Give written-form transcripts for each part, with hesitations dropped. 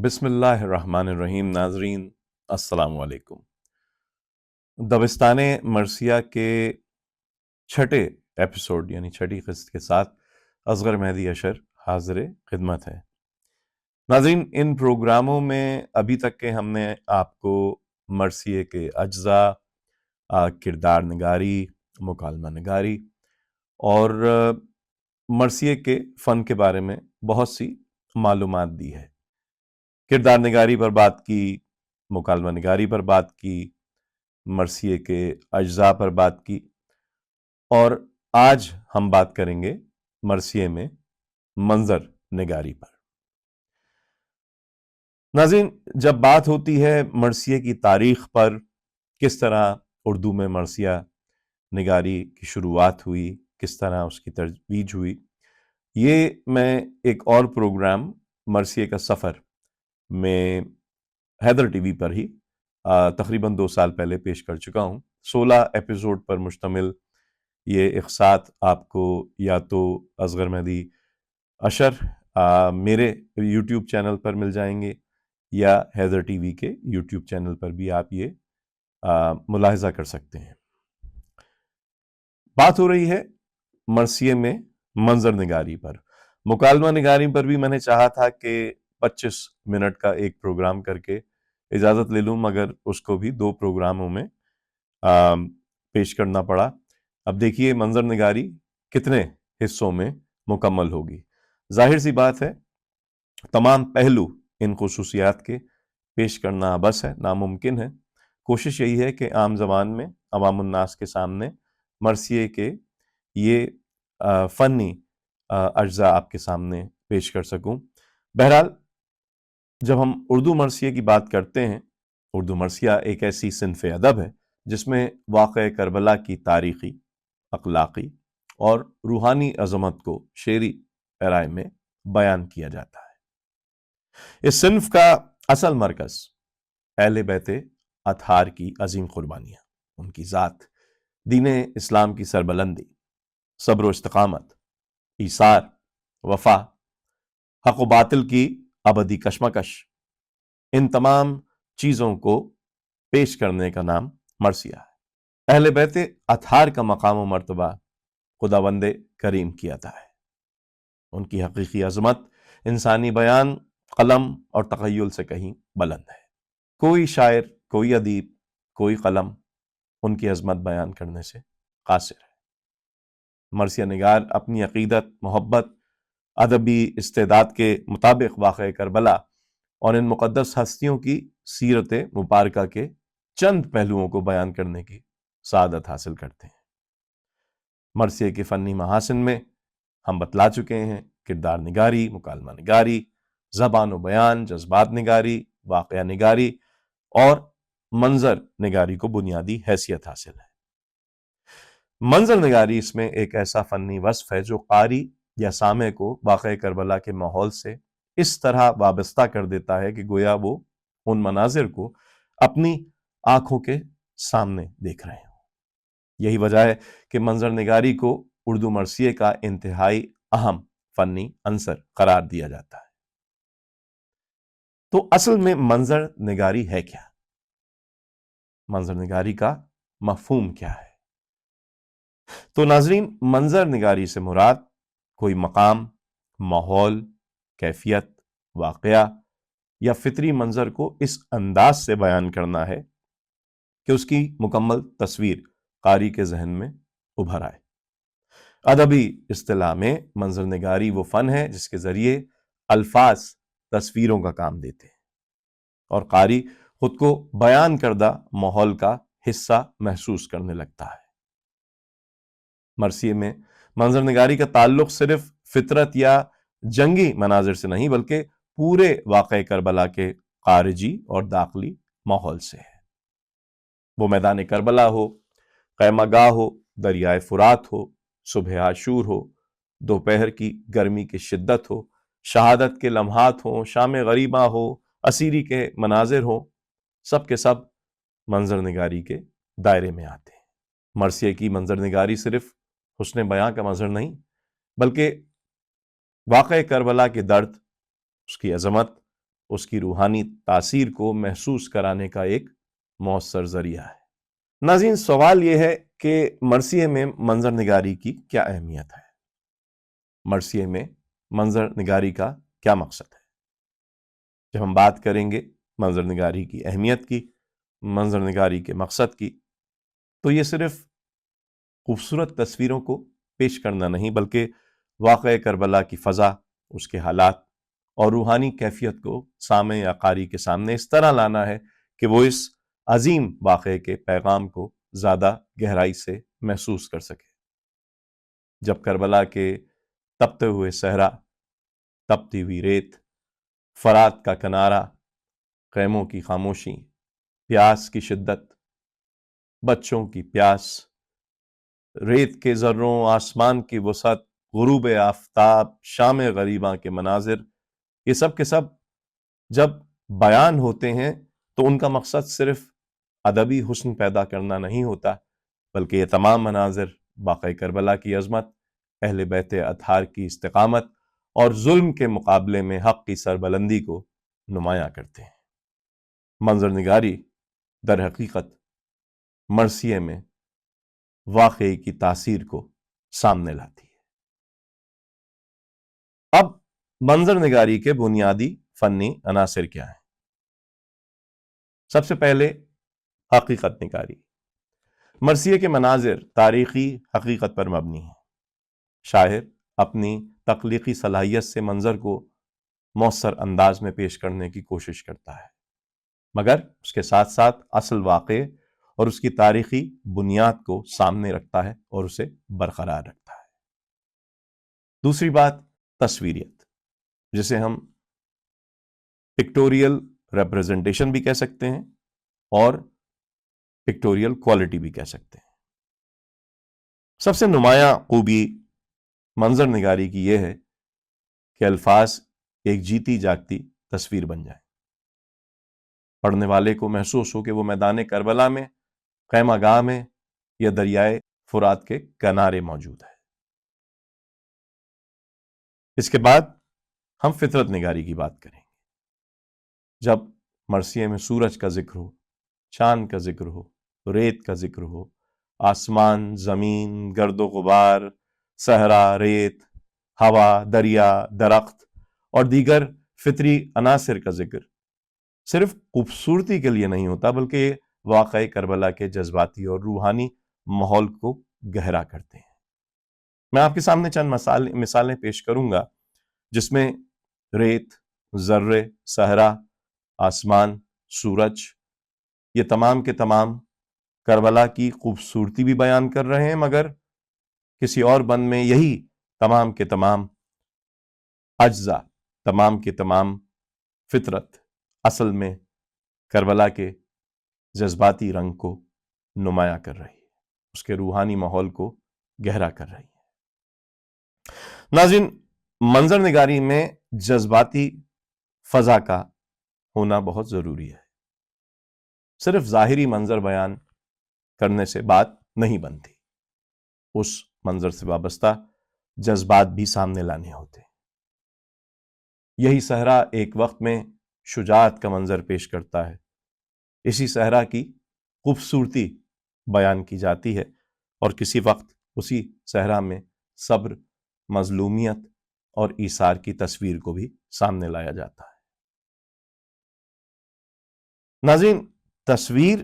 بسم اللہ الرحمن الرحیم۔ ناظرین السلام علیکم۔ دبستان مرثیہ کے چھٹے ایپیسوڈ یعنی چھٹی قسط کے ساتھ اصغر مہدی اشر حاضر خدمت ہے۔ ناظرین، ان پروگراموں میں ابھی تک کے ہم نے آپ کو مرثیے کے اجزاء، کردار نگاری، مکالمہ نگاری اور مرثیے کے فن کے بارے میں بہت سی معلومات دی ہے۔ کردار نگاری پر بات کی، مکالمہ نگاری پر بات کی، مرثیے کے اجزاء پر بات کی، اور آج ہم بات کریں گے مرثیے میں منظر نگاری پر۔ ناظرین، جب بات ہوتی ہے مرثیے کی تاریخ پر، کس طرح اردو میں مرثیہ نگاری کی شروعات ہوئی، کس طرح اس کی ترویج ہوئی، یہ میں ایک اور پروگرام مرثیے کا سفر میں حیدر ٹی وی پر ہی تقریباً 2 سال پہلے پیش کر چکا ہوں۔ 16 ایپیسوڈ پر مشتمل یہ اقساط آپ کو یا تو اصغر مہدی اشر میرے یوٹیوب چینل پر مل جائیں گے، یا حیدر ٹی وی کے یوٹیوب چینل پر بھی آپ یہ ملاحظہ کر سکتے ہیں۔ بات ہو رہی ہے مرثیے میں منظر نگاری پر۔ مکالمہ نگاری پر بھی میں نے چاہا تھا کہ 25 منٹ کا ایک پروگرام کر کے اجازت لے لوں، مگر اس کو بھی 2 پروگراموں میں پیش کرنا پڑا۔ اب دیکھیے منظر نگاری کتنے حصوں میں مکمل ہوگی۔ ظاہر سی بات ہے تمام پہلو ان خصوصیات کے پیش کرنا بس ہے، ناممکن ہے۔ کوشش یہی ہے کہ عام زبان میں عوام الناس کے سامنے مرثیے کے یہ فنی اجزاء آپ کے سامنے پیش کر سکوں۔ بہرحال، جب ہم اردو مرثیے کی بات کرتے ہیں، اردو مرثیہ ایک ایسی صنف ادب ہے جس میں واقعہ کربلا کی تاریخی، اخلاقی اور روحانی عظمت کو شعری پیرائے میں بیان کیا جاتا ہے۔ اس صنف کا اصل مرکز اہل بیت اطہار کی عظیم قربانیاں، ان کی ذات، دین اسلام کی سربلندی، صبر و استقامت، ایثار، وفا، حق و باطل کی ابدی کشمکش، ان تمام چیزوں کو پیش کرنے کا نام مرثیہ ہے۔ اہل بیت اطہار کا مقام و مرتبہ خداوند کریم کی عطا ہے۔ ان کی حقیقی عظمت انسانی بیان، قلم اور تخیل سے کہیں بلند ہے۔ کوئی شاعر، کوئی ادیب، کوئی قلم ان کی عظمت بیان کرنے سے قاصر ہے۔ مرثیہ نگار اپنی عقیدت، محبت، ادبی استعداد کے مطابق واقعہ کربلا اور ان مقدس ہستیوں کی سیرت مبارکہ کے چند پہلوؤں کو بیان کرنے کی سعادت حاصل کرتے ہیں۔ مرثیے کے فنی محاسن میں ہم بتلا چکے ہیں کردار نگاری، مکالمہ نگاری، زبان و بیان، جذبات نگاری، واقعہ نگاری اور منظر نگاری کو بنیادی حیثیت حاصل ہے۔ منظر نگاری اس میں ایک ایسا فنی وصف ہے جو قاری یا سامع کو واقعہ کربلا کے ماحول سے اس طرح وابستہ کر دیتا ہے کہ گویا وہ ان مناظر کو اپنی آنکھوں کے سامنے دیکھ رہے ہوں۔ یہی وجہ ہے کہ منظر نگاری کو اردو مرثیے کا انتہائی اہم فنی عنصر قرار دیا جاتا ہے۔ تو اصل میں منظر نگاری ہے کیا؟ منظر نگاری کا مفہوم کیا ہے؟ تو ناظرین، منظر نگاری سے مراد کوئی مقام، ماحول، کیفیت، واقعہ یا فطری منظر کو اس انداز سے بیان کرنا ہے کہ اس کی مکمل تصویر قاری کے ذہن میں ابھر آئے۔ ادبی اصطلاح میں منظر نگاری وہ فن ہے جس کے ذریعے الفاظ تصویروں کا کام دیتے ہیں اور قاری خود کو بیان کردہ ماحول کا حصہ محسوس کرنے لگتا ہے۔ مرثیے میں منظر نگاری کا تعلق صرف فطرت یا جنگی مناظر سے نہیں بلکہ پورے واقعہ کربلا کے خارجی اور داخلی ماحول سے ہے۔ وہ میدان کربلا ہو، خیمہ گاہ ہو، دریائے فرات ہو، صبح عاشور ہو، دوپہر کی گرمی کی شدت ہو، شہادت کے لمحات ہوں، شام غریبہ ہو، اسیری کے مناظر ہوں، سب کے سب منظر نگاری کے دائرے میں آتے ہیں۔ مرثیے کی منظر نگاری صرف حسن بیاں کا منظر نہیں بلکہ واقعہ کربلا کے درد، اس کی عظمت، اس کی روحانی تاثیر کو محسوس کرانے کا ایک مؤثر ذریعہ ہے۔ ناظرین، سوال یہ ہے کہ مرثیے میں منظر نگاری کی کیا اہمیت ہے؟ مرثیے میں منظر نگاری کا کیا مقصد ہے؟ جب ہم بات کریں گے منظر نگاری کی اہمیت کی، منظر نگاری کے مقصد کی، تو یہ صرف خوبصورت تصویروں کو پیش کرنا نہیں، بلکہ واقعہ کربلا کی فضا، اس کے حالات اور روحانی کیفیت کو سامع یا قاری کے سامنے اس طرح لانا ہے کہ وہ اس عظیم واقعے کے پیغام کو زیادہ گہرائی سے محسوس کر سکے۔ جب کربلا کے تپتے ہوئے صحرا، تپتی ہوئی ریت، فرات کا کنارہ، خیموں کی خاموشی، پیاس کی شدت، بچوں کی پیاس، ریت کے ذروں، آسمان کی وسعت، غروب آفتاب، شام غریباں کے مناظر، یہ سب کے سب جب بیان ہوتے ہیں تو ان کا مقصد صرف ادبی حسن پیدا کرنا نہیں ہوتا، بلکہ یہ تمام مناظر واقعہ کربلا کی عظمت، اہل بیت اطہار کی استقامت اور ظلم کے مقابلے میں حق کی سربلندی کو نمایاں کرتے ہیں۔ منظر نگاری در حقیقت مرثیے میں واقعے کی تاثیر کو سامنے لاتی ہے۔ اب منظر نگاری کے بنیادی فنی عناصر کیا ہیں؟ سب سے پہلے حقیقت نگاری۔ مرثیے کے مناظر تاریخی حقیقت پر مبنی ہیں۔ شاعر اپنی تخلیقی صلاحیت سے منظر کو مؤثر انداز میں پیش کرنے کی کوشش کرتا ہے، مگر اس کے ساتھ ساتھ اصل واقعے اور اس کی تاریخی بنیاد کو سامنے رکھتا ہے اور اسے برقرار رکھتا ہے۔ دوسری بات تصویریت، جسے ہم پکٹوریل ریپریزنٹیشن بھی کہہ سکتے ہیں اور پکٹوریل کوالٹی بھی کہہ سکتے ہیں۔ سب سے نمایاں خوبی منظر نگاری کی یہ ہے کہ الفاظ ایک جیتی جاگتی تصویر بن جائیں، پڑھنے والے کو محسوس ہو کہ وہ میدان کربلا میں، خیمہ گاہ میں یا دریائے فرات کے کنارے موجود ہے۔ اس کے بعد ہم فطرت نگاری کی بات کریں گے۔ جب مرثیے میں سورج کا ذکر ہو، چاند کا ذکر ہو، ریت کا ذکر ہو، آسمان، زمین، گرد و غبار، صحرا، ریت، ہوا، دریا، درخت اور دیگر فطری عناصر کا ذکر صرف خوبصورتی کے لیے نہیں ہوتا، بلکہ یہ واقعہ کربلا کے جذباتی اور روحانی ماحول کو گہرا کرتے ہیں۔ میں آپ کے سامنے چند مثالیں پیش کروں گا جس میں ریت، ذرے، صحرا، آسمان، سورج، یہ تمام کے تمام کربلا کی خوبصورتی بھی بیان کر رہے ہیں، مگر کسی اور بند میں یہی تمام کے تمام اجزاء، تمام کے تمام فطرت اصل میں کربلا کے جذباتی رنگ کو نمایاں کر رہی ہے، اس کے روحانی ماحول کو گہرا کر رہی ہے۔ ناظرین، منظر نگاری میں جذباتی فضا کا ہونا بہت ضروری ہے۔ صرف ظاہری منظر بیان کرنے سے بات نہیں بنتی، اس منظر سے وابستہ جذبات بھی سامنے لانے ہوتے ہیں۔ یہی صحرا ایک وقت میں شجاعت کا منظر پیش کرتا ہے، اسی صحرا کی خوبصورتی بیان کی جاتی ہے، اور کسی وقت اسی صحرا میں صبر، مظلومیت اور ایثار کی تصویر کو بھی سامنے لایا جاتا ہے۔ ناظرین، تصویر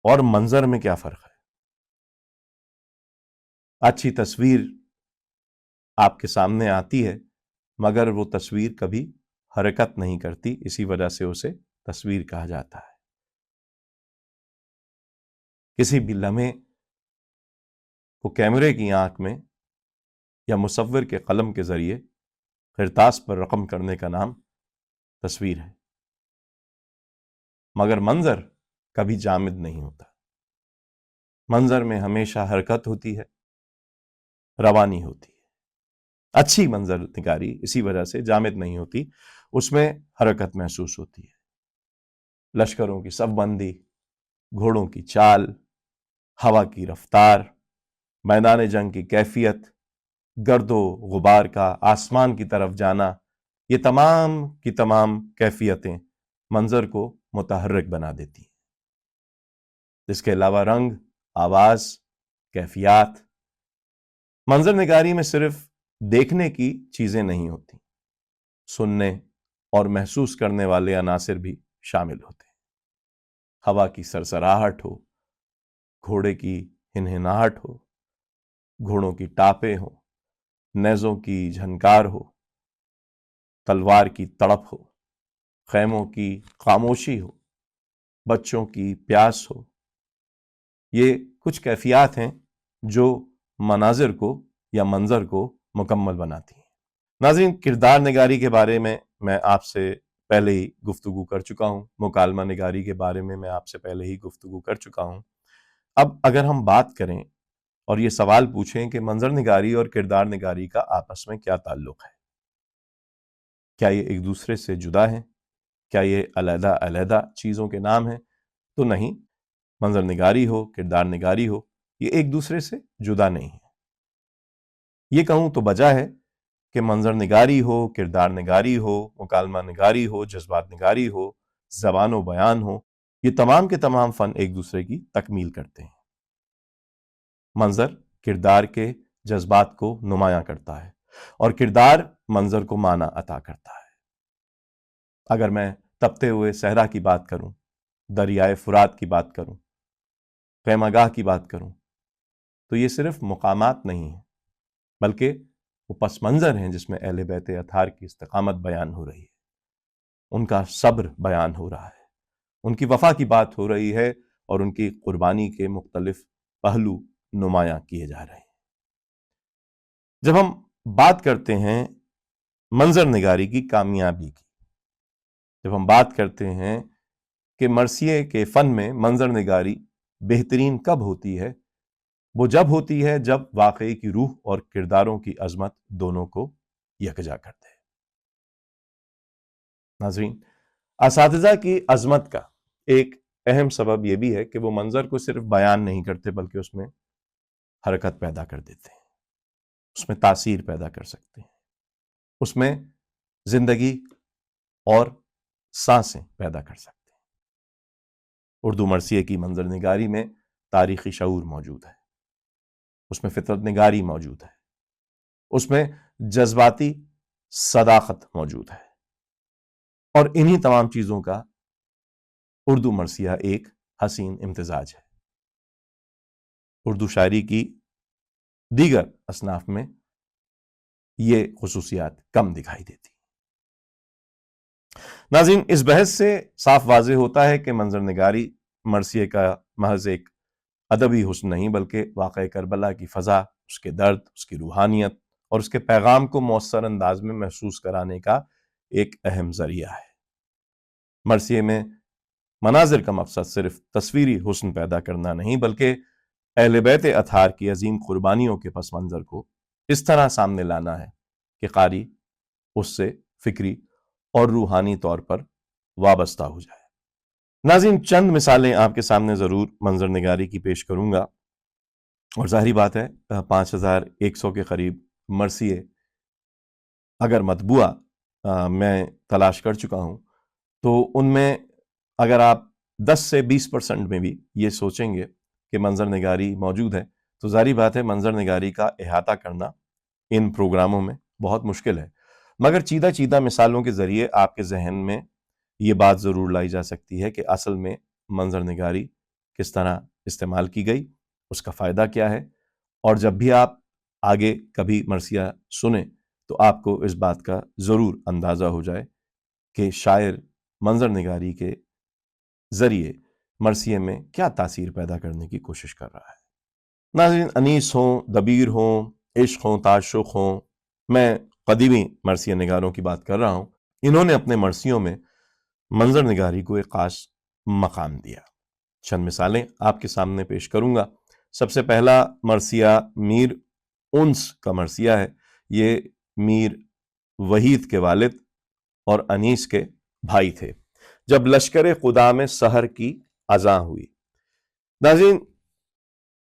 اور منظر میں کیا فرق ہے؟ اچھی تصویر آپ کے سامنے آتی ہے، مگر وہ تصویر کبھی حرکت نہیں کرتی، اسی وجہ سے اسے تصویر کہا جاتا ہے۔ کسی بھی لمحے کو کیمرے کی آنکھ میں یا مصور کے قلم کے ذریعے کرتاس پر رقم کرنے کا نام تصویر ہے، مگر منظر کبھی جامد نہیں ہوتا۔ منظر میں ہمیشہ حرکت ہوتی ہے، روانی ہوتی ہے۔ اچھی منظر نگاری اسی وجہ سے جامد نہیں ہوتی، اس میں حرکت محسوس ہوتی ہے۔ لشکروں کی صف بندی، گھوڑوں کی چال، ہوا کی رفتار، میدان جنگ کی کیفیت، گرد و غبار کا آسمان کی طرف جانا، یہ تمام کی تمام کیفیتیں منظر کو متحرک بنا دیتی ہیں. اس کے علاوہ رنگ، آواز، کیفیات. منظر نگاری میں صرف دیکھنے کی چیزیں نہیں ہوتی، سننے اور محسوس کرنے والے عناصر بھی شامل ہوتے ہیں. ہوا کی سرسراہٹ ہو، گھوڑے کی ہنہناہٹ ہو، گھوڑوں کی ٹاپیں ہو، نیزوں کی جھنکار ہو، تلوار کی تڑپ ہو، خیموں کی خاموشی ہو، بچوں کی پیاس ہو. یہ کچھ کیفیات ہیں جو مناظر کو یا منظر کو مکمل بناتی ہیں. ناظرین، کردار نگاری کے بارے میں آپ سے پہلے ہی گفتگو کر چکا ہوں. مکالمہ نگاری کے بارے میں آپ سے پہلے ہی گفتگو کر چکا ہوں. اب اگر ہم بات کریں اور یہ سوال پوچھیں کہ منظر نگاری اور کردار نگاری کا آپس میں کیا تعلق ہے، کیا یہ ایک دوسرے سے جدا ہیں، کیا یہ علیحدہ علیحدہ چیزوں کے نام ہیں، تو نہیں. منظر نگاری ہو، کردار نگاری ہو، یہ ایک دوسرے سے جدا نہیں ہے. یہ کہوں تو بجا ہے کہ منظر نگاری ہو، کردار نگاری ہو، مکالمہ نگاری ہو، جذبات نگاری ہو، زبان و بیان ہو، یہ تمام کے تمام فن ایک دوسرے کی تکمیل کرتے ہیں. منظر کردار کے جذبات کو نمایاں کرتا ہے اور کردار منظر کو معنی عطا کرتا ہے. اگر میں تپتے ہوئے صحرا کی بات کروں، دریائے فرات کی بات کروں، خیمہ گاہ کی بات کروں، تو یہ صرف مقامات نہیں ہیں بلکہ وہ پس منظر ہیں جس میں اہل بیت اطہار کی استقامت بیان ہو رہی ہے، ان کا صبر بیان ہو رہا ہے، ان کی وفا کی بات ہو رہی ہے اور ان کی قربانی کے مختلف پہلو نمایاں کیے جا رہے ہیں. جب ہم بات کرتے ہیں منظر نگاری کی کامیابی کی، جب ہم بات کرتے ہیں کہ مرثیے کے فن میں منظر نگاری بہترین کب ہوتی ہے، وہ جب ہوتی ہے جب واقعے کی روح اور کرداروں کی عظمت دونوں کو یکجا کرتے ہیں. ناظرین، اساتذہ کی عظمت کا ایک اہم سبب یہ بھی ہے کہ وہ منظر کو صرف بیان نہیں کرتے بلکہ اس میں حرکت پیدا کر دیتے ہیں، اس میں تاثیر پیدا کر سکتے ہیں، اس میں زندگی اور سانسیں پیدا کر سکتے ہیں. اردو مرثیے کی منظر نگاری میں تاریخی شعور موجود ہے، اس میں فطرت نگاری موجود ہے، اس میں جذباتی صداقت موجود ہے، اور انہی تمام چیزوں کا اردو مرثیہ ایک حسین امتزاج ہے. اردو شاعری کی دیگر اصناف میں یہ خصوصیات کم دکھائی دیتی. ناظرین، اس بحث سے صاف واضح ہوتا ہے کہ منظر نگاری مرثیے کا محض ایک ادبی حسن نہیں بلکہ واقعہ کربلا کی فضا، اس کے درد، اس کی روحانیت اور اس کے پیغام کو مؤثر انداز میں محسوس کرانے کا ایک اہم ذریعہ ہے. مرثیے میں مناظر کا مقصد صرف تصویری حسن پیدا کرنا نہیں بلکہ اہل بیت اطہار کی عظیم قربانیوں کے پس منظر کو اس طرح سامنے لانا ہے کہ قاری اس سے فکری اور روحانی طور پر وابستہ ہو جائے. ناظرین، چند مثالیں آپ کے سامنے ضرور منظر نگاری کی پیش کروں گا، اور ظاہری بات ہے 5100 کے قریب مرثیے اگر مطبوعہ میں تلاش کر چکا ہوں تو ان میں اگر آپ 10 سے 20% میں بھی یہ سوچیں گے کہ منظر نگاری موجود ہے تو ظاہری بات ہے منظر نگاری کا احاطہ کرنا ان پروگراموں میں بہت مشکل ہے. مگر چیدہ چیدہ مثالوں کے ذریعے آپ کے ذہن میں یہ بات ضرور لائی جا سکتی ہے کہ اصل میں منظر نگاری کس طرح استعمال کی گئی، اس کا فائدہ کیا ہے. اور جب بھی آپ آگے کبھی مرثیہ سنیں تو آپ کو اس بات کا ضرور اندازہ ہو جائے کہ شاعر منظر نگاری کے ذریعے مرثیے میں کیا تاثیر پیدا کرنے کی کوشش کر رہا ہے. ناظرین، انیس ہوں، دبیر ہوں، عشق ہوں، تعشق ہوں، میں قدیمی مرثیہ نگاروں کی بات کر رہا ہوں، انہوں نے اپنے مرثیوں میں منظر نگاری کو ایک خاص مقام دیا. چند مثالیں آپ کے سامنے پیش کروں گا. سب سے پہلا مرثیہ میر انس کا مرثیہ ہے. یہ میر وحید کے والد اور انیس کے بھائی تھے. جب لشکر قدام سحر کی اذان ہوئی. ناظرین،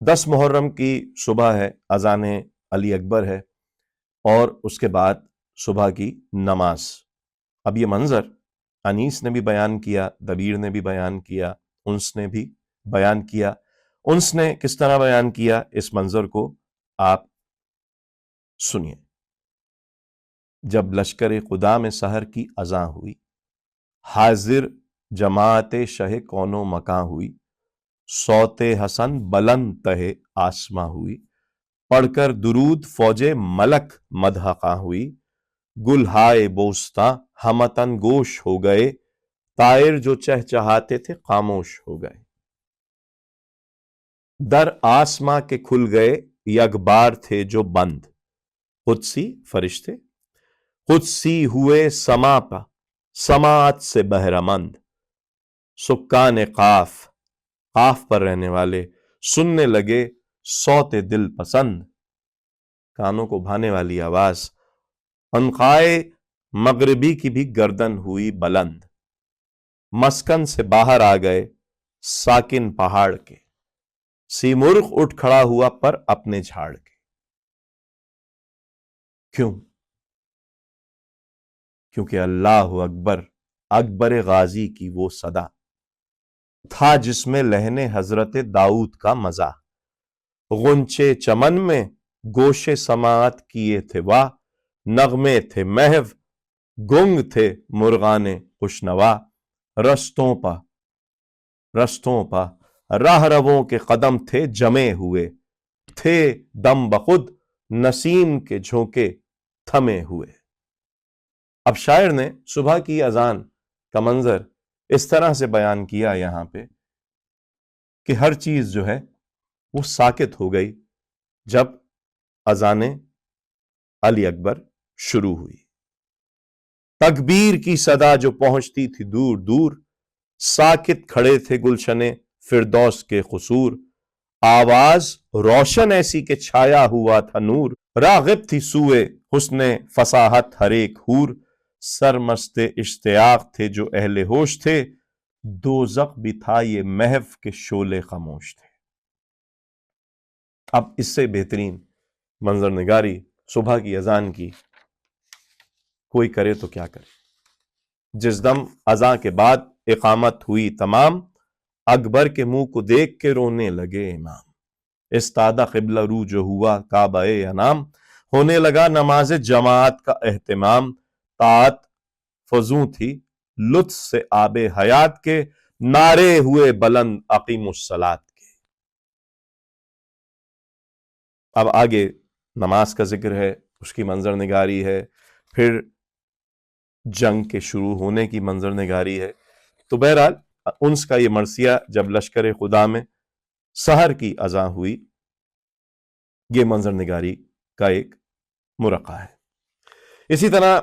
10 محرم کی صبح ہے، اذان علی اکبر ہے، اور اس کے بعد صبح کی نماز اب یہ منظر انیس نے بھی بیان کیا، دبیر نے بھی بیان کیا، انس نے بھی بیان کیا۔ انس نے کس طرح بیان کیا اس منظر کو آپ سنیے۔ جب لشکر خدا میں سحر کی اذاں ہوئی، حاضر جماعت شہ کون و مکاں ہوئی، صوت حسن بلند تہ آسماں ہوئی، پڑھ کر درود فوج ملک مدحقاں ہوئی، گل ہائے بوستاں ہمتن گوش ہو گئے، طائر جو چہچہاتے تھے خاموش ہو گئے، در آسماں کے کھل گئے یکبار تھے جو بند، قدسی فرشتے قدسی ہوئے سما پا سماعت سے بہرمند، سکان قاف قاف پر رہنے والے سننے لگے صوت دل پسند، کانوں کو بھانے والی آواز، عنقائے مغربی کی بھی گردن ہوئی بلند، مسکن سے باہر آ گئے ساکن پہاڑ کے، سیمرغ اٹھ کھڑا ہوا پر اپنے جھاڑ کے۔ کیوں؟ کیونکہ اللہ اکبر اکبر غازی کی وہ صدا تھا جس میں لہن حضرت داؤد کا مزہ، غنچے چمن میں گوشے سماعت کیے تھے واہ، نغمے تھے محو گنگ تھے مرغان خوشنوا، رستوں پا راہ رووں کے قدم تھے جمے ہوئے، تھے دم بخود نسیم کے جھونکے تھمے ہوئے۔ اب شاعر نے صبح کی اذان کا منظر اس طرح سے بیان کیا یہاں پہ کہ ہر چیز جو ہے وہ ساکت ہو گئی جب اذان علی اکبر شروع ہوئی۔ تکبیر کی صدا جو پہنچتی تھی دور دور، ساکت کھڑے تھے گلشن فردوس کے قصور، آواز روشن ایسی کہ چھایا ہوا تھا نور، راغب تھی سوئے حسن فصاحت ہر ایک حور، سرمست اشتیاق تھے جو اہل ہوش تھے، دوزخ بھی تھا یہ محو کے شعلے خاموش تھے۔ اب اس سے بہترین منظر نگاری صبح کی اذان کی کوئی کرے تو کیا کرے۔ جس دم اذان کے بعد اقامت ہوئی تمام، اکبر کے منہ کو دیکھ کے رونے لگے امام، استادہ قبلہ رو جو ہوا کعبہ انام، ہونے لگا نماز جماعت کا اہتمام، طاعت فزوں تھی لطف سے آب حیات کے، نعرے ہوئے بلند اقیموا الصلاۃ کے۔ اب آگے نماز کا ذکر ہے، اس کی منظر نگاری ہے، پھر جنگ کے شروع ہونے کی منظر نگاری ہے۔ تو بہرحال انس کا یہ مرثیہ جب لشکر خدا میں سحر کی اذان ہوئی، یہ منظر نگاری کا ایک مرقع ہے۔ اسی طرح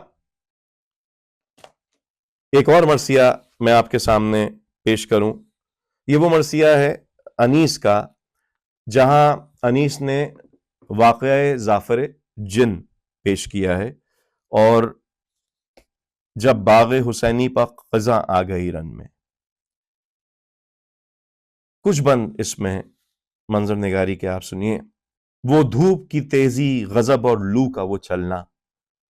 ایک اور مرثیہ میں آپ کے سامنے پیش کروں، یہ وہ مرثیہ ہے انیس کا، جہاں انیس نے واقعہ ظافر جن پیش کیا ہے، اور جب باغ حسینی پر خزاں آ گئی رن میں، کچھ بند اس میں منظر نگاری کے آپ سنیے۔ وہ دھوپ کی تیزی غضب اور لو کا وہ چلنا،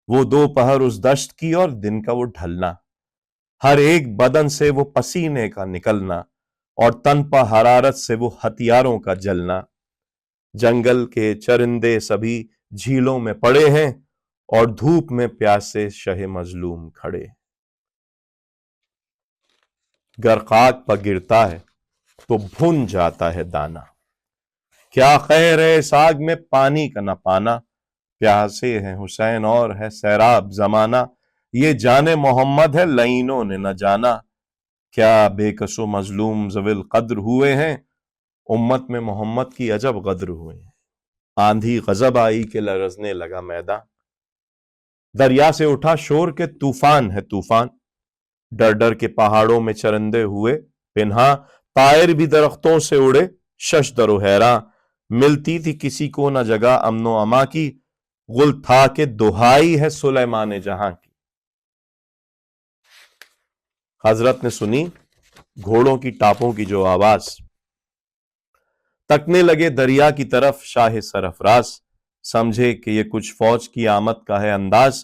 وہ دوپہر اس دشت کی اور دن کا وہ ڈھلنا، ہر ایک بدن سے وہ پسینے کا نکلنا، اور تن پہ حرارت سے وہ ہتھیاروں کا جلنا، جنگل کے چرندے سبھی جھیلوں میں پڑے ہیں، اور دھوپ میں پیاسے شہ مظلوم کھڑے۔ گر خاک پر گرتا ہے تو بھن جاتا ہے دانا، کیا خیر ہے اس آگ میں پانی کا نہ پانا، پیاسے ہیں حسین اور ہے سیراب زمانہ، یہ جان محمد ہے لعینوں نے نہ جانا، کیا بے کس و مظلوم ذوی القدر ہوئے ہیں، امت میں محمد کی عجب غدر ہوئے ہیں۔ آندھی غضب آئی کہ لرزنے لگا میدان، دریا سے اٹھا شور کے طوفان ہے طوفان، ڈر ڈر کے پہاڑوں میں چرندے ہوئے پنہاں، طائر بھی درختوں سے اڑے شش در و حیراں، ملتی تھی کسی کو نہ جگہ امن و اما کی، غل تھا کہ دہائی ہے سلیمان جہاں کی۔ حضرت نے سنی گھوڑوں کی ٹاپوں کی جو آواز، تکنے لگے دریا کی طرف شاہ سرفراز، سمجھے کہ یہ کچھ فوج کی آمد کا ہے انداز،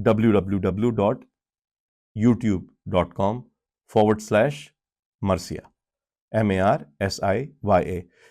www.youtube.com/marsiya MARSIYA,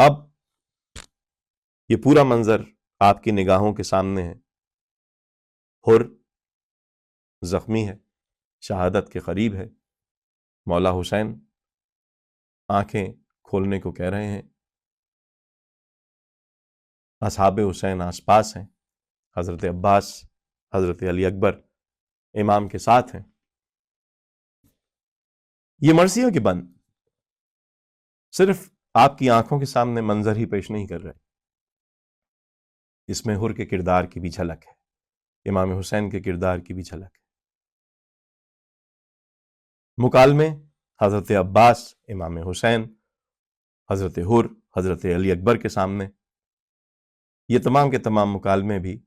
اب یہ پورا منظر آپ کی نگاہوں کے سامنے ہے. حر زخمی ہے، شہادت کے قریب ہے. مولا حسین آنکھیں کھولنے کو کہہ رہے ہیں. اصحاب حسین آس پاس ہیں. حضرت عباس، حضرت علی اکبر امام کے ساتھ ہیں. یہ مرثیہ کے بند صرف آپ کی آنکھوں کے سامنے منظر ہی پیش نہیں کر رہے، اس میں حر کے کردار کی بھی جھلک ہے، امام حسین کے کردار کی بھی جھلک ہے. مکالمے حضرت عباس، امام حسین، حضرت حر، حضرت علی اکبر کے سامنے، یہ تمام کے تمام مکالمے بھی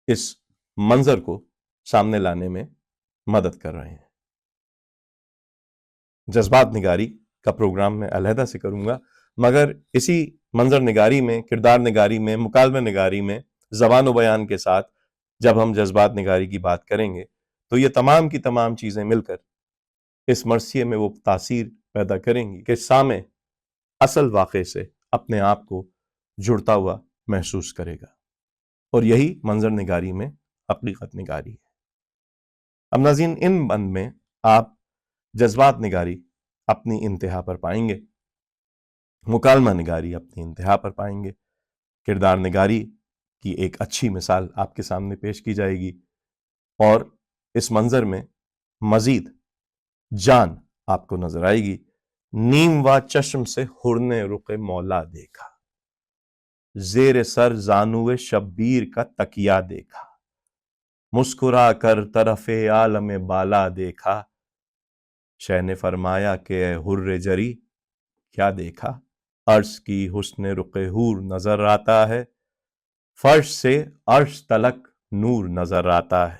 اس منظر کو سامنے لانے میں مدد کر رہے ہیں. جذبات نگاری کا پروگرام میں علیحدہ سے کروں گا، مگر اسی منظر نگاری میں، کردار نگاری میں، مکالمہ نگاری میں، زبان و بیان کے ساتھ جب ہم جذبات نگاری کی بات کریں گے تو یہ تمام کی تمام چیزیں مل کر اس مرثیے میں وہ تاثیر پیدا کریں گی کہ سامع اصل واقعے سے اپنے آپ کو جڑتا ہوا محسوس کرے گا. اور یہی منظر نگاری میں حقیقت نگاری ہے. اب ناظرین، ان بند میں آپ جذبات نگاری اپنی انتہا پر پائیں گے، مکالمہ نگاری اپنی انتہا پر پائیں گے، کردار نگاری کی ایک اچھی مثال آپ کے سامنے پیش کی جائے گی، اور اس منظر میں مزید جان آپ کو نظر آئے گی. نیم و چشم سے حر نے رخ مولا دیکھا، زیر سر زانو شبیر کا تکیہ دیکھا، مسکرا کر طرف عالم بالا دیکھا، شہ نے فرمایا کہ اے حر جری کیا دیکھا. عرش کی حسن رخ حور نظر آتا ہے، فرش سے عرش تلک نور نظر آتا ہے.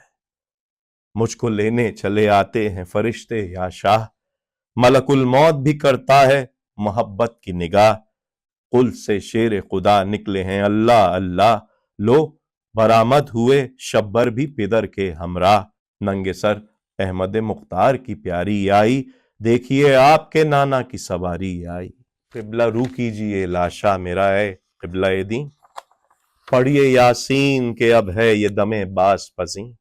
مجھ کو لینے چلے آتے ہیں فرشتے یا شاہ، ملک الموت بھی کرتا ہے محبت کی نگاہ. قل سے شیر خدا نکلے ہیں اللہ اللہ، لو برآمد ہوئے شبر بھی پدر کے ہمراہ. ننگے سر احمد مختار کی پیاری آئی، دیکھیے آپ کے نانا کی سواری آئی. قبلہ رو کیجئے لاشا میرا اے قبلہ دین، پڑھیے یاسین کہ اب ہے یہ دم باز پزیں.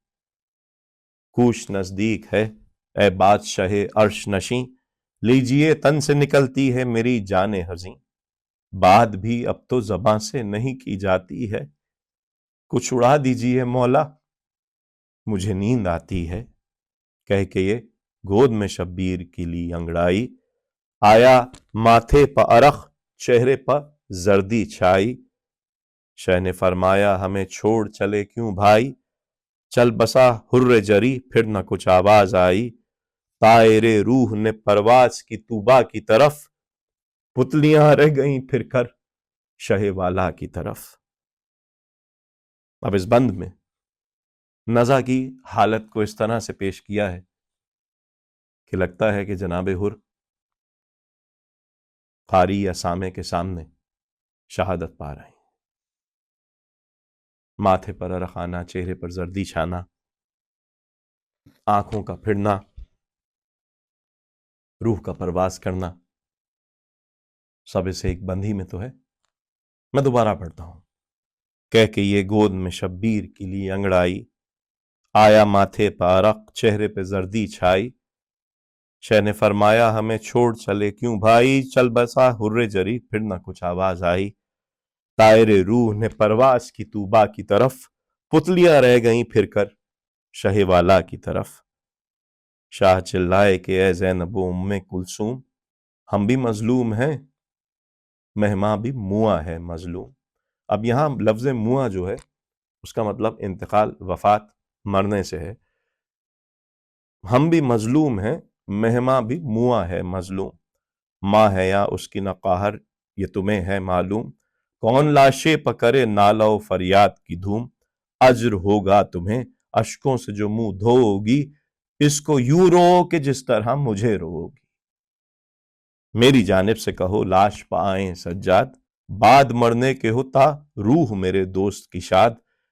کوش نزدیک ہے اے بادشاہ عرش نشیں، لیجئے تن سے نکلتی ہے میری جان حزیں. بات بھی اب تو زباں سے نہیں کی جاتی ہے، کچھ اڑا دیجئے مولا مجھے نیند آتی ہے. کہہ کے یہ گود میں شبیر کی لی انگڑائی، آیا ماتھے پہ عرق چہرے پہ زردی چھائی. شہ نے فرمایا ہمیں چھوڑ چلے کیوں بھائی، چل بسا حر جری پھر نہ کچھ آواز آئی. طائر روح نے پرواز کی طوبا کی طرف، پتلیاں رہ گئیں پھر کر شہ والا کی طرف. اب اس بند میں نزا کی حالت کو اس طرح سے پیش کیا ہے کہ لگتا ہے کہ جناب حر قاری یا سامع کے سامنے شہادت پا رہے ہیں. ماتھے پر عرق آنا، چہرے پر زردی چھانا، آنکھوں کا پھرنا، روح کا پرواز کرنا، سب اسے ایک بندھی میں تو ہے. میں دوبارہ پڑھتا ہوں. کہہ کے یہ گود میں شبیر کی لی انگڑائی، آیا ماتھے پہ عرق چہرے پہ زردی چھائی. شہ نے فرمایا ہمیں چھوڑ چلے کیوں بھائی، چل بسا حر جری پھر نہ کچھ آواز آئی. طائر روح نے پرواز کی طوبا کی طرف، پتلیاں رہ گئیں پھر کر شہ والا کی طرف. شاہ چلائے کہ اے زینب و ام کلثوم، ہم بھی مظلوم ہیں مہماں بھی مواں ہے مظلوم. اب یہاں لفظ مواں جو ہے اس کا مطلب انتقال، وفات، مرنے سے ہے. ہم بھی مظلوم ہیں مہماں بھی مواں ہے مظلوم. ماں ہے یا اس کی نہ قہر یہ تمہیں ہے معلوم، کون لاشے پکڑے نالہ و فریاد کی دھوم. اجر ہوگا تمہیں اشکوں سے جو منہ دھوگی، اس کو یوں رو کہ جس طرح مجھے روگی. میری جانب سے کہو لاش پہ آئیں سجاد، بعد مرنے کے ہوتا روح میرے دوست کی شاد.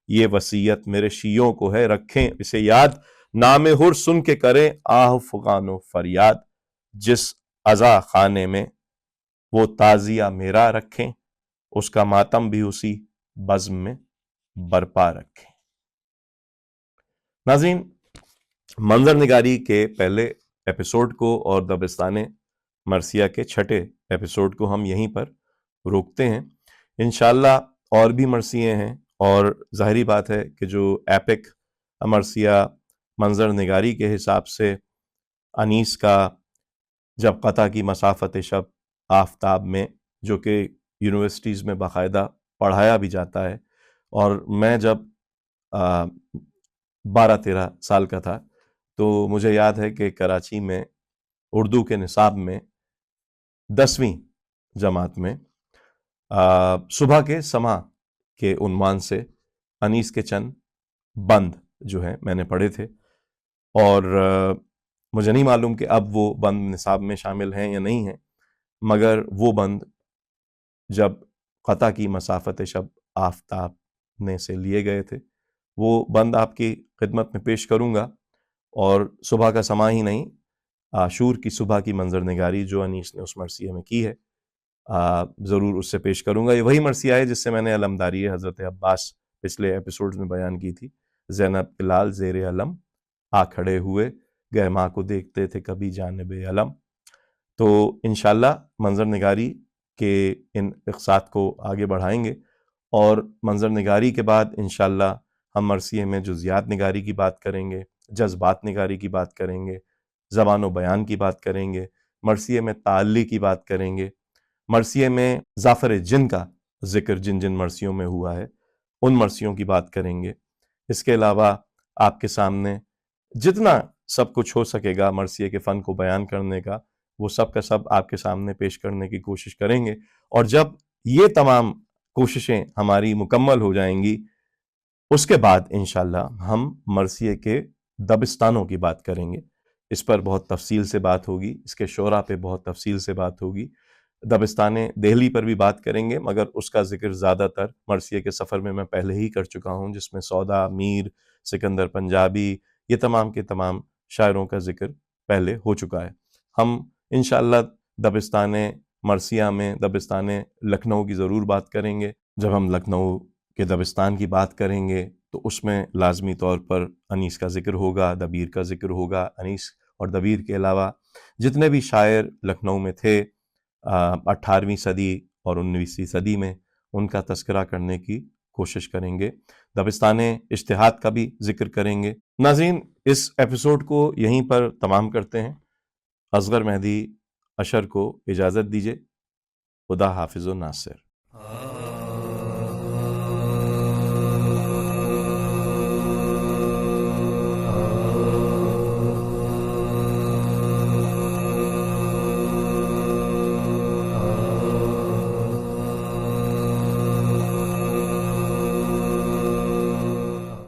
یہ وصیت میرے شیعوں کو ہے رکھیں اسے یاد، نام حر سن کے کریں آہ فغان و فریاد. جس عزا خانے میں وہ تعزیہ میرا رکھیں، اس کا ماتم بھی اسی بزم میں برپا رکھیں۔ ناظرین، منظر نگاری کے پہلے ایپیسوڈ کو اور دبستان مرثیہ کے چھٹے ایپیسوڈ کو ہم یہیں پر روکتے ہیں۔ انشاءاللہ اور بھی مرثیے ہیں، اور ظاہری بات ہے کہ جو ایپک مرثیہ منظر نگاری کے حساب سے انیس کا جب قطع کی مسافت شب آفتاب میں، جو کہ یونیورسٹیز میں باقاعدہ پڑھایا بھی جاتا ہے، اور میں جب 12-13 سال کا تھا تو مجھے یاد ہے کہ کراچی میں اردو کے نصاب میں 10ویں جماعت میں صبح کے سما کے عنوان سے انیس کے چند بند جو ہیں میں نے پڑھے تھے، اور مجھے نہیں معلوم کہ اب وہ بند نصاب میں شامل ہیں یا نہیں ہیں، مگر وہ بند جب قطع کی مسافت شب آفتاب نے سے لیے گئے تھے، وہ بند آپ کی خدمت میں پیش کروں گا، اور صبح کا سما ہی نہیں، عاشور کی صبح کی منظر نگاری جو انیس نے اس مرثیے میں کی ہے ضرور اس سے پیش کروں گا۔ یہ وہی مرثیہ ہے جس سے میں نے علمداری حضرت عباس پچھلے ایپیسوڈز میں بیان کی تھی۔ زینب بلال زیر علم آ کھڑے ہوئے، گئے ماں کو دیکھتے تھے کبھی جانب علم۔ تو انشاءاللہ منظر نگاری کے ان اقساط کو آگے بڑھائیں گے، اور منظر نگاری کے بعد انشاءاللہ ہم مرثیے میں جزیات نگاری کی بات کریں گے، جذبات نگاری کی بات کریں گے، زبان و بیان کی بات کریں گے، مرثیے میں تعلی کی بات کریں گے، مرثیے میں ظافر جن کا ذکر جن جن مرثیوں میں ہوا ہے ان مرثیوں کی بات کریں گے۔ اس کے علاوہ آپ کے سامنے جتنا سب کچھ ہو سکے گا مرثیے کے فن کو بیان کرنے کا، وہ سب کا سب آپ کے سامنے پیش کرنے کی کوشش کریں گے، اور جب یہ تمام کوششیں ہماری مکمل ہو جائیں گی، اس کے بعد انشاءاللہ ہم مرثیے کے دبستانوں کی بات کریں گے۔ اس پر بہت تفصیل سے بات ہوگی، اس کے شعراء پہ بہت تفصیل سے بات ہوگی، دبستان دہلی پر بھی بات کریں گے، مگر اس کا ذکر زیادہ تر مرثیے کے سفر میں پہلے ہی کر چکا ہوں، جس میں سودا، میر، سکندر پنجابی، یہ تمام کے تمام شاعروں کا ذکر پہلے ہو چکا ہے۔ ہم انشاءاللہ دبستان مرثیہ میں دبستان لکھنؤ کی ضرور بات کریں گے۔ جب ہم لکھنؤ کے دبستان کی بات کریں گے تو اس میں لازمی طور پر انیس کا ذکر ہوگا، دبیر کا ذکر ہوگا۔ انیس اور دبیر کے علاوہ جتنے بھی شاعر لکھنؤ میں تھے 18ویں صدی اور 19ویں صدی میں، ان کا تذکرہ کرنے کی کوشش کریں گے۔ دبستان اجتہاد کا بھی ذکر کریں گے۔ ناظرین، اس ایپیسوڈ کو یہیں پر تمام کرتے ہیں۔ اصغر مہدی اشر کو اجازت دیجیے۔ خدا حافظ و ناصر۔